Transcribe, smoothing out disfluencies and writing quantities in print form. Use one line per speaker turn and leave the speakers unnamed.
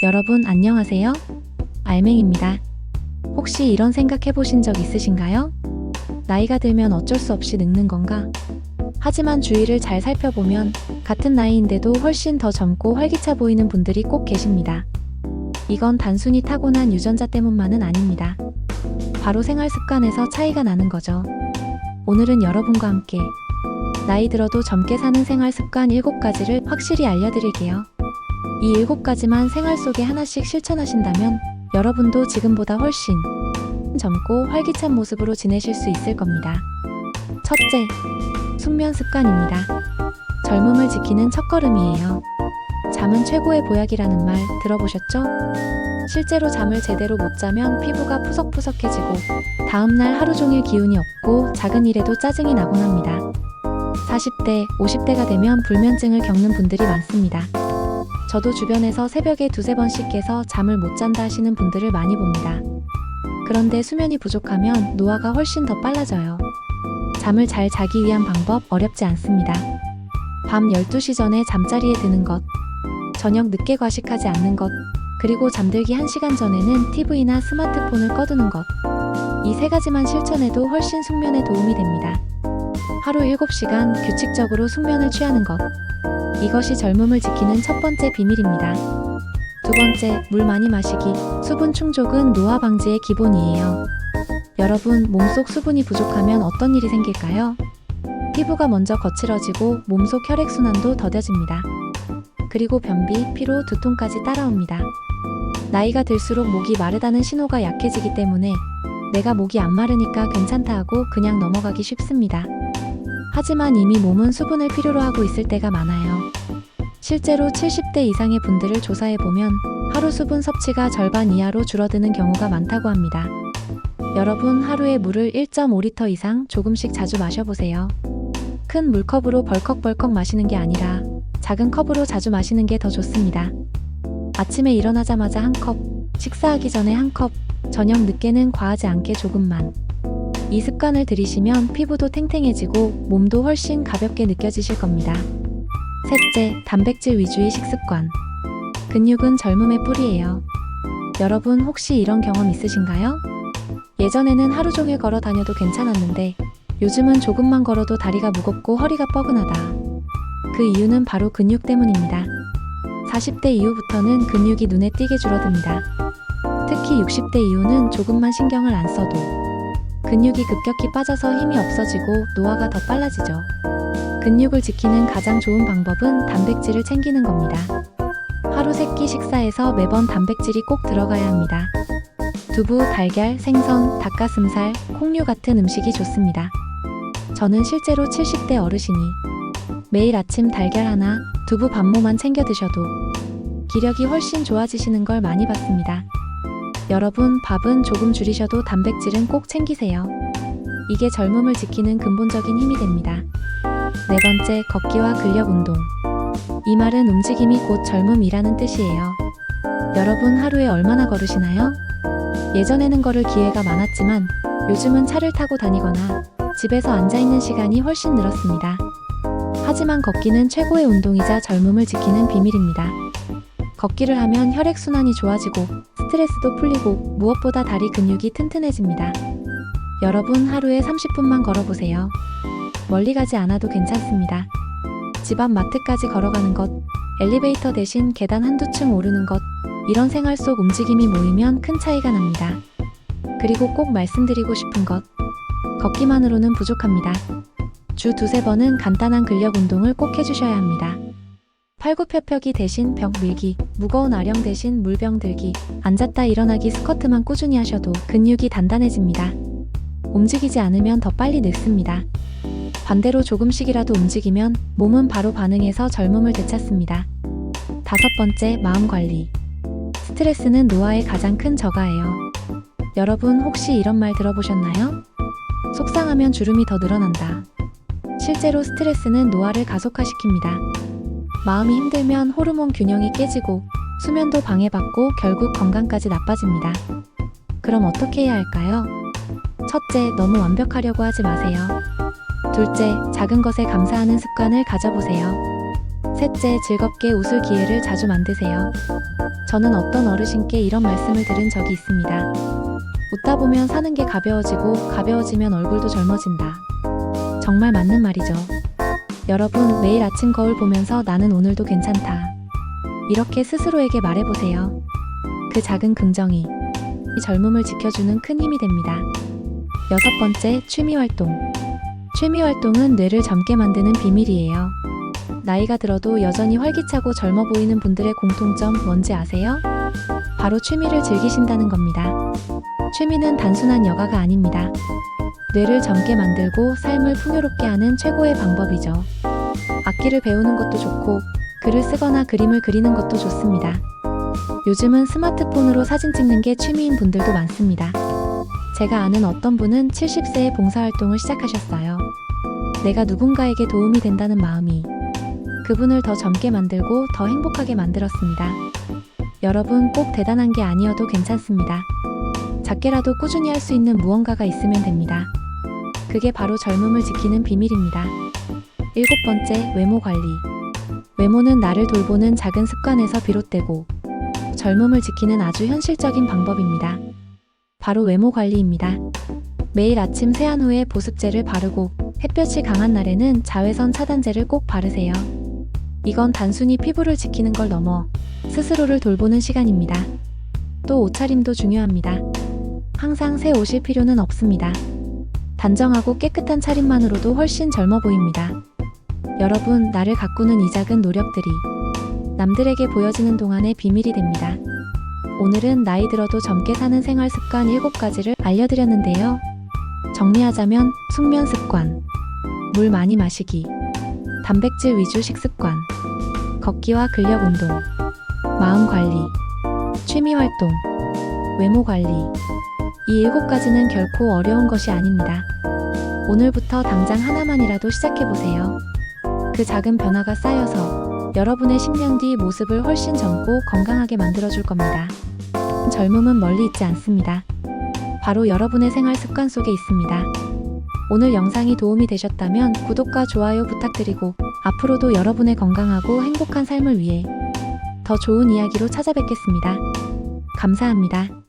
여러분 안녕하세요. 알맹입니다. 혹시 이런 생각 해보신 적 있으신가요? 나이가 들면 어쩔 수 없이 늙는 건가? 하지만 주위를 잘 살펴보면 같은 나이인데도 훨씬 더 젊고 활기차 보이는 분들이 꼭 계십니다. 이건 단순히 타고난 유전자 때문만은 아닙니다. 바로 생활 습관에서 차이가 나는 거죠. 오늘은 여러분과 함께 나이 들어도 젊게 사는 생활 습관 7가지를 확실히 알려드릴게요. 이 7가지만 생활 속에 하나씩 실천하신다면 여러분도 지금보다 훨씬 젊고 활기찬 모습으로 지내실 수 있을 겁니다. 첫째, 숙면 습관입니다. 젊음을 지키는 첫걸음이에요. 잠은 최고의 보약이라는 말 들어보셨죠? 실제로 잠을 제대로 못 자면 피부가 푸석푸석해지고 다음날 하루 종일 기운이 없고 작은 일에도 짜증이 나곤 합니다. 40대, 50대가 되면 불면증을 겪는 분들이 많습니다. 저도 주변에서 새벽에 두세 번씩 깨서 잠을 못 잔다 하시는 분들을 많이 봅니다. 그런데 수면이 부족하면 노화가 훨씬 더 빨라져요. 잠을 잘 자기 위한 방법 어렵지 않습니다. 밤 12시 전에 잠자리에 드는 것, 저녁 늦게 과식하지 않는 것, 그리고 잠들기 1시간 전에는 TV나 스마트폰을 꺼두는 것. 이 3가지만 실천해도 훨씬 숙면에 도움이 됩니다. 하루 7시간 규칙적으로 숙면을 취하는 것. 이것이 젊음을 지키는 첫 번째 비밀입니다. 두 번째, 물 많이 마시기. 수분 충족은 노화 방지의 기본이에요. 여러분, 몸속 수분이 부족하면 어떤 일이 생길까요? 피부가 먼저 거칠어지고 몸속 혈액순환도 더뎌집니다. 그리고 변비, 피로, 두통까지 따라옵니다. 나이가 들수록 목이 마르다는 신호가 약해지기 때문에 내가 목이 안 마르니까 괜찮다 하고 그냥 넘어가기 쉽습니다. 하지만 이미 몸은 수분을 필요로 하고 있을 때가 많아요. 실제로 70대 이상의 분들을 조사해보면 하루 수분 섭취가 절반 이하로 줄어드는 경우가 많다고 합니다. 여러분, 하루에 물을 1.5리터 이상 조금씩 자주 마셔보세요. 큰 물컵으로 벌컥벌컥 마시는 게 아니라 작은 컵으로 자주 마시는 게 더 좋습니다. 아침에 일어나자마자 한 컵, 식사하기 전에 한 컵, 저녁 늦게는 과하지 않게 조금만. 이 습관을 들이시면 피부도 탱탱해지고 몸도 훨씬 가볍게 느껴지실 겁니다. 셋째, 단백질 위주의 식습관. 근육은 젊음의 뿌리예요. 여러분, 혹시 이런 경험 있으신가요? 예전에는 하루 종일 걸어 다녀도 괜찮았는데 요즘은 조금만 걸어도 다리가 무겁고 허리가 뻐근하다. 그 이유는 바로 근육 때문입니다. 40대 이후부터는 근육이 눈에 띄게 줄어듭니다. 특히 60대 이후는 조금만 신경을 안 써도 근육이 급격히 빠져서 힘이 없어지고 노화가 더 빨라지죠. 근육을 지키는 가장 좋은 방법은 단백질을 챙기는 겁니다. 하루 3끼 식사에서 매번 단백질이 꼭 들어가야 합니다. 두부, 달걀, 생선, 닭가슴살, 콩류 같은 음식이 좋습니다. 저는 실제로 70대 어르신이 매일 아침 달걀 하나, 두부 반모만 챙겨 드셔도 기력이 훨씬 좋아지시는 걸 많이 봤습니다. 여러분, 밥은 조금 줄이셔도 단백질은 꼭 챙기세요. 이게 젊음을 지키는 근본적인 힘이 됩니다. 네 번째, 걷기와 근력 운동. 이 말은 움직임이 곧 젊음이라는 뜻이에요. 여러분, 하루에 얼마나 걸으시나요? 예전에는 걸을 기회가 많았지만 요즘은 차를 타고 다니거나 집에서 앉아있는 시간이 훨씬 늘었습니다. 하지만 걷기는 최고의 운동이자 젊음을 지키는 비밀입니다. 걷기를 하면 혈액순환이 좋아지고 스트레스도 풀리고 무엇보다 다리 근육이 튼튼해집니다. 여러분, 하루에 30분만 걸어보세요. 멀리 가지 않아도 괜찮습니다. 집 앞 마트까지 걸어가는 것, 엘리베이터 대신 계단 한두 층 오르는 것, 이런 생활 속 움직임이 모이면 큰 차이가 납니다. 그리고 꼭 말씀드리고 싶은 것, 걷기만으로는 부족합니다. 주 두세 번은 간단한 근력 운동을 꼭 해주셔야 합니다. 팔굽혀펴기 대신 벽 밀기, 무거운 아령 대신 물병 들기, 앉았다 일어나기 스쿼트만 꾸준히 하셔도 근육이 단단해집니다. 움직이지 않으면 더 빨리 늙습니다. 반대로 조금씩이라도 움직이면 몸은 바로 반응해서 젊음을 되찾습니다. 다섯 번째, 마음 관리. 스트레스는 노화의 가장 큰 저가예요. 여러분, 혹시 이런 말 들어보셨나요? 속상하면 주름이 더 늘어난다. 실제로 스트레스는 노화를 가속화시킵니다. 마음이 힘들면 호르몬 균형이 깨지고 수면도 방해받고 결국 건강까지 나빠집니다. 그럼 어떻게 해야 할까요? 첫째, 너무 완벽하려고 하지 마세요. 둘째, 작은 것에 감사하는 습관을 가져보세요. 셋째, 즐겁게 웃을 기회를 자주 만드세요. 저는 어떤 어르신께 이런 말씀을 들은 적이 있습니다. 웃다 보면 사는 게 가벼워지고 가벼워지면 얼굴도 젊어진다. 정말 맞는 말이죠. 여러분, 매일 아침 거울 보면서 나는 오늘도 괜찮다. 이렇게 스스로에게 말해보세요. 그 작은 긍정이 이 젊음을 지켜주는 큰 힘이 됩니다. 6번째, 취미활동. 취미활동은 뇌를 젊게 만드는 비밀이에요. 나이가 들어도 여전히 활기차고 젊어 보이는 분들의 공통점 뭔지 아세요? 바로 취미를 즐기신다는 겁니다. 취미는 단순한 여가가 아닙니다. 뇌를 젊게 만들고 삶을 풍요롭게 하는 최고의 방법이죠. 악기를 배우는 것도 좋고 글을 쓰거나 그림을 그리는 것도 좋습니다. 요즘은 스마트폰으로 사진 찍는 게 취미인 분들도 많습니다. 제가 아는 어떤 분은 70세에 봉사활동을 시작하셨어요. 내가 누군가에게 도움이 된다는 마음이 그분을 더 젊게 만들고 더 행복하게 만들었습니다. 여러분, 꼭 대단한 게 아니어도 괜찮습니다. 작게라도 꾸준히 할 수 있는 무언가가 있으면 됩니다. 그게 바로 젊음을 지키는 비밀입니다. 7번째, 외모 관리. 외모는 나를 돌보는 작은 습관에서 비롯되고 젊음을 지키는 아주 현실적인 방법입니다. 바로 외모 관리입니다. 매일 아침 세안 후에 보습제를 바르고 햇볕이 강한 날에는 자외선 차단제를 꼭 바르세요. 이건 단순히 피부를 지키는 걸 넘어 스스로를 돌보는 시간입니다. 또 옷차림도 중요합니다. 항상 새 옷일 필요는 없습니다. 단정하고 깨끗한 차림만으로도 훨씬 젊어 보입니다. 여러분, 나를 가꾸는 이 작은 노력들이 남들에게 보여지는 동안의 비밀이 됩니다. 오늘은 나이 들어도 젊게 사는 생활 습관 7가지를 알려드렸는데요. 정리하자면 숙면 습관, 물 많이 마시기, 단백질 위주 식습관, 걷기와 근력 운동, 마음 관리, 취미 활동, 외모 관리. 이 7가지는 결코 어려운 것이 아닙니다. 오늘부터 당장 하나만이라도 시작해보세요. 그 작은 변화가 쌓여서 여러분의 10년 뒤 모습을 훨씬 젊고 건강하게 만들어줄 겁니다. 젊음은 멀리 있지 않습니다. 바로 여러분의 생활 습관 속에 있습니다. 오늘 영상이 도움이 되셨다면 구독과 좋아요 부탁드리고 앞으로도 여러분의 건강하고 행복한 삶을 위해 더 좋은 이야기로 찾아뵙겠습니다. 감사합니다.